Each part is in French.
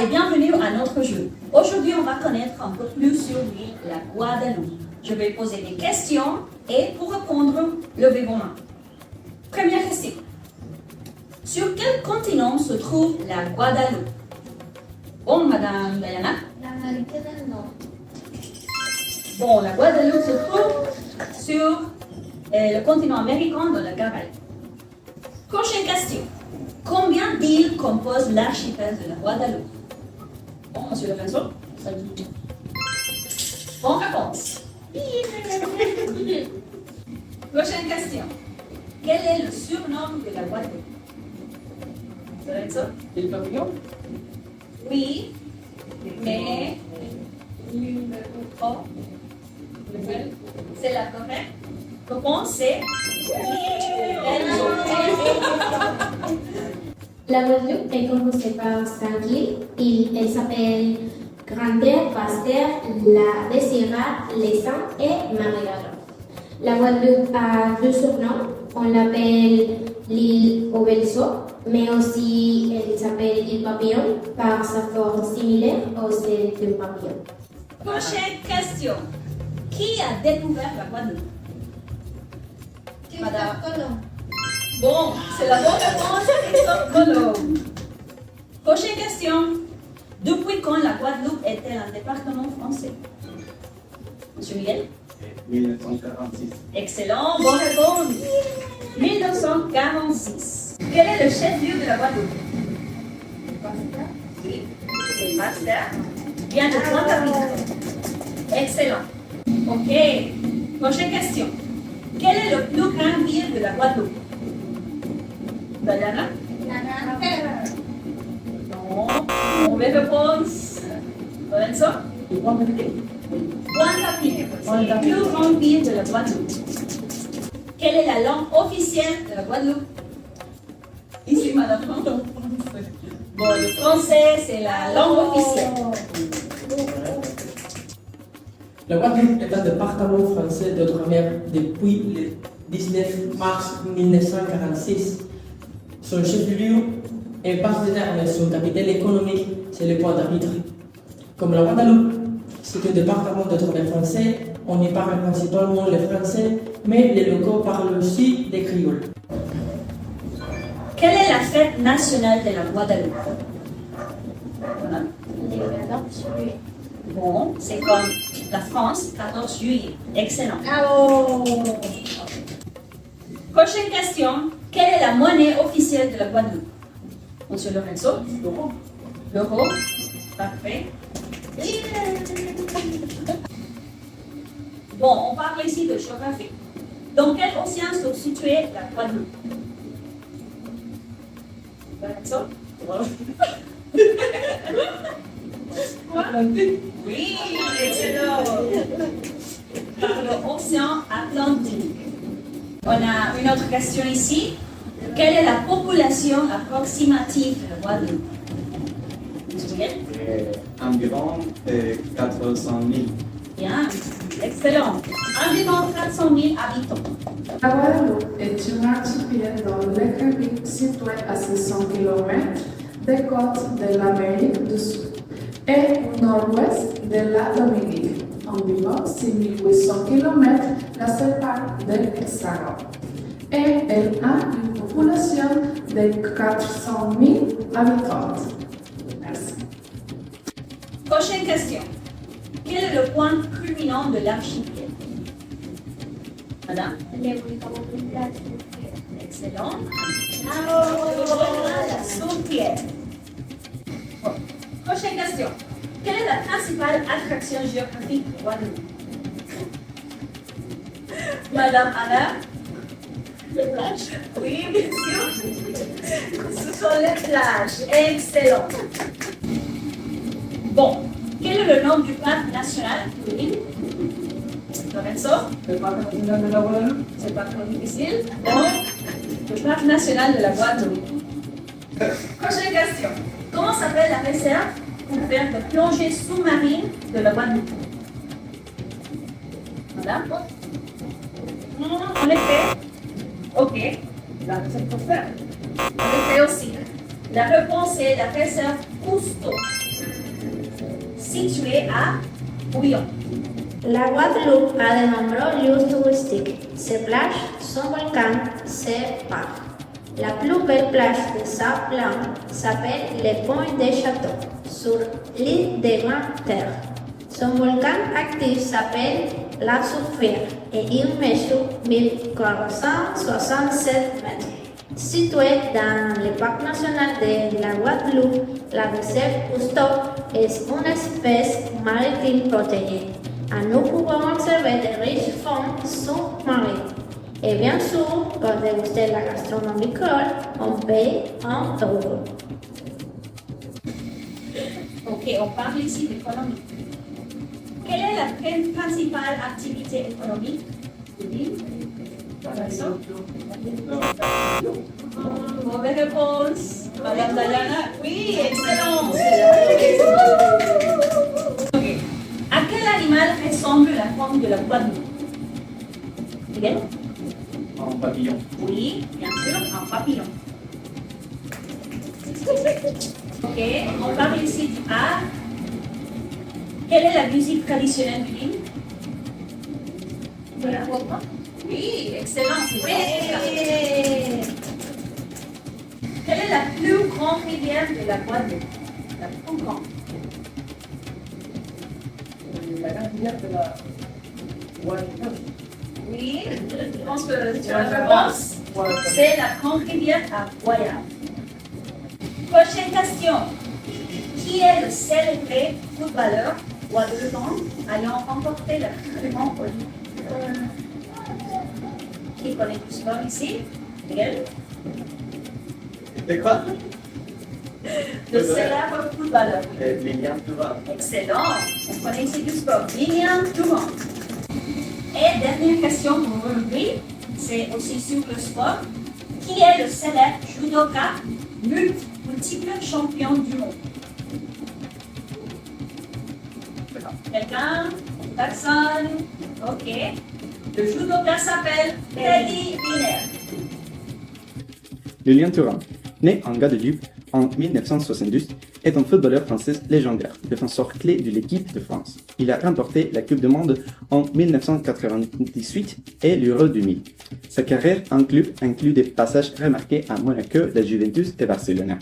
et bienvenue à notre jeu. Aujourd'hui, on va connaître un peu plus sur l'île la Guadeloupe. Je vais poser des questions et pour répondre, levez vos mains. Première question. Sur quel continent se trouve la Guadeloupe? Bon, Madame Diana. L'Amérique du Nord. Bon, la Guadeloupe se trouve sur le continent américain dans la Caraïbe. Prochaine question. Combien d'îles composent l'archipel de la Guadeloupe? Bon, Monsieur Lorenzo. Bonne réponse. Prochaine question. Quel est le surnom de la Guadeloupe? Lorenzo? Il papillon? Oui, mais numéro 3. C'est la correcte réponse, c'est La Guadeloupe est composée par 5 îles. Elles s'appellent Grande-Terre, Basse-Terre, La Désirade, Les Saints et Marie-Laure. La Guadeloupe a 2 surnoms. On l'appelle l'île au berceau, mais aussi elle s'appelle l'île papillon par sa forme similaire au celle d'un papillon. Prochaine question. Qui a découvert la Guadeloupe? Madame Colomb. Bon, c'est la bonne réponse, Christophe Colomb. Prochaine question. Depuis quand la Guadeloupe est-elle un département français? Monsieur Miguel? 1946. Excellent, bonne réponse. 1946. Quel est le chef-lieu de la Guadeloupe? Oui, c'est Basse-Terre. Bien de Pointe-à-Pitre. Excellent. Ok. Prochaine question. Quel est le plus grand ville de la Guadeloupe? Diana? Non. Mauvaise réponse. Lorenzo? Pointe-à-Pitre. C'est la plus grande ville de la Guadeloupe. Quelle est la langue officielle de la Guadeloupe? Ici, madame. Bon, le français, c'est la langue officielle. La Guadeloupe est un département français d'outre-mer depuis le 19 mars 1946. Son chef-lieu est Basse-Terre, mais son capitale économique, c'est le Pointe-à-Pitre. Comme la Guadeloupe, c'est un département d'outre-mer français, on y parle principalement le français, mais les locaux parlent aussi des créoles. Quelle est la fête nationale de la Guadeloupe? Voilà. Bon, c'est comme la France, 14 juillet. Excellent. Prochaine question. Quelle est la monnaie officielle de la Guadeloupe? Monsieur Lorenzo? L'euro. L'euro. Parfait. Bon, on parle ici de géographie. Dans quel océan se située la Guadeloupe? Lorenzo? Oui, excellent. Par l'océan Atlantique. On a une autre question ici. Quelle est la population approximative de la Guadeloupe? Environ 400 000. Bien, excellent. Environ 400 000 habitants. La Guadeloupe est un archipel dans le Caraïbe situé à 600 km des côtes de l'Amérique du Sud et au nord-ouest de la Dominique. Environ 6800 km la séparent de l'Hexagone. Et elle a une population de 400 000 habitants. Merci. Prochaine question. Quel est le point culminant de l'archipel? Madame? Excellent. La Saint-Pierre. Bon. Prochaine question. Quelle est la principale attraction géographique de Guadeloupe? Madame Anna? Les plages? Oui, bien sûr. Ce sont les plages. Excellent. Bon, quel est le nom du parc national de l'île? Lorenzo? Le parc national de la Guadeloupe? C'est pas trop difficile. Donc, le parc national de la Guadeloupe. Prochaine question. Comment s'appelle la réserve pour faire de plongée sous-marine de la Guadeloupe? Voilà. En effet. Ok. La réserve pour faire. En effet aussi. La réponse est la réserve Cousteau, situé à Bouillon. La Guadeloupe a de nombreux lieux touristiques. Ses plages, son volcan, ses parcs. La plus belle plage de sable blanc s'appelle le Point des Châteaux, sur l'île de Grande-Terre. Son volcan actif s'appelle la Soufrière et il mesure 1467 mètres. Situé dans le parc national de la Guadeloupe, la réserve Cousteau est une espèce maritime protégée. Nous pouvons observer de riches fonds sous-marins. Et bien sûr, pour déguster la gastronomie creole, on paye en euros. Ok, on parle ici d'économie. Quelle est la principale activité économique de l'île? Mauvaise réponse. Madame Diana, oui, excellent. Ok. À quel animal ressemble la forme de la Guadeloupe? Miguel? Un papillon. Oui, bien sûr, un papillon. Ok, on parle ici du art. Quelle est la musique traditionnelle du l'île? Oui, excellent. Oui. Quelle est la plus grande rivière de la Guadeloupe? La plus grande. La rivière de la Guadeloupe. Oui, je pense que tu as la réponse. C'est la grande rivière à Guayab. Prochaine question. Qui est le célébré footballeur guadeloupéen ayant remporté le Grand Prix? Qui connaît tout sport ici? Miguel? C'est quoi? Le célèbre footballeur. Lilian Thuram. Excellent. On connaît ici du sport. Lilian Thuram. Et dernière question pour aujourd'hui, c'est aussi sur le sport. Qui est le célèbre judoka multiple champion du monde? Quelqu'un? Personne? Ok. Le judoka s'appelle Teddy Riner. Lilian Thuram, né en Guadeloupe en 1972, est un footballeur français légendaire, défenseur clé de l'équipe de France. Il a remporté la Coupe du Monde en 1998 et l'Euro 2000. Sa carrière en club inclut des passages remarqués à Monaco, la Juventus et Barcelone.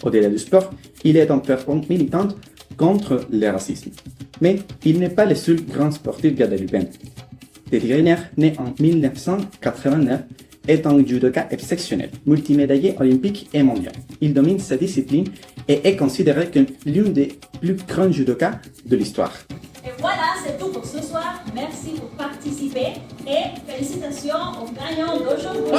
Au-delà du sport, il est en fervente militante contre le racisme. Mais il n'est pas le seul grand sportif guadeloupéen. Teddy Riner, né en 1989, est un judoka exceptionnel, multimédaillé olympique et mondial. Il domine sa discipline et est considéré comme l'un des plus grands judokas de l'histoire. Et voilà, c'est tout pour ce soir. Merci pour participer et félicitations aux gagnants d'aujourd'hui.